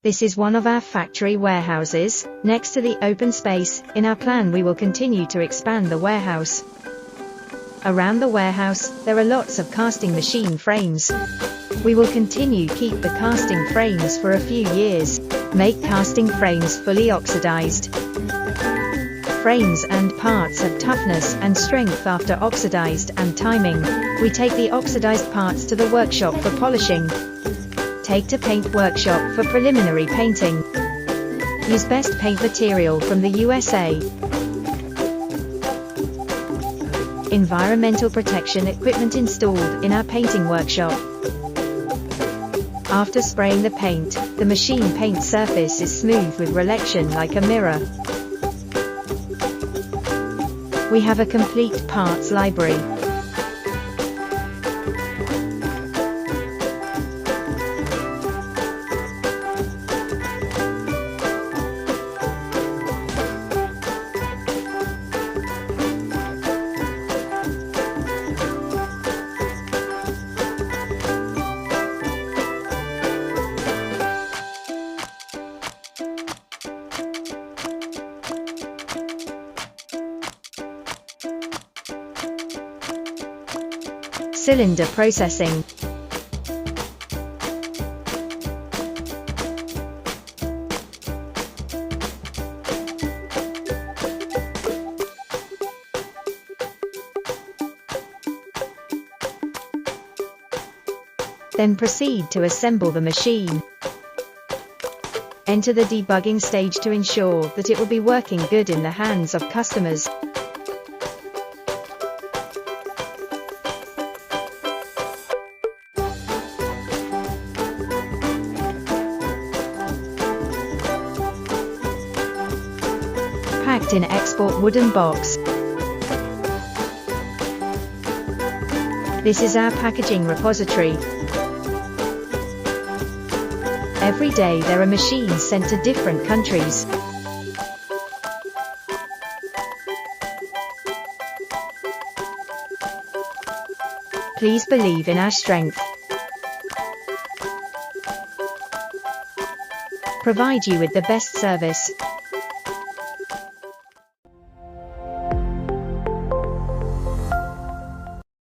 This is one of our factory warehouses, next to the open space. In our plan we will continue to expand the warehouse. Around the warehouse, there are lots of casting machine frames. We will continue keep the casting frames for a few years. Make casting frames fully oxidized. Frames and parts have toughness and strength after oxidized and timing. We take the oxidized parts to the workshop for polishing. Take to paint workshop for preliminary painting. Use best paint material from the USA. Environmental protection equipment installed in our painting workshop. After spraying the paint, the machine paint surface is smooth with reflection like a mirror. We have a complete parts library. Cylinder processing. Then proceed to assemble the machine. Enter the debugging stage to ensure that it will be working good in the hands of customers. Packed in export wooden box. This is our packaging repository. Every day there are machines sent to different countries. Please believe in our strength. Provide you with the best service.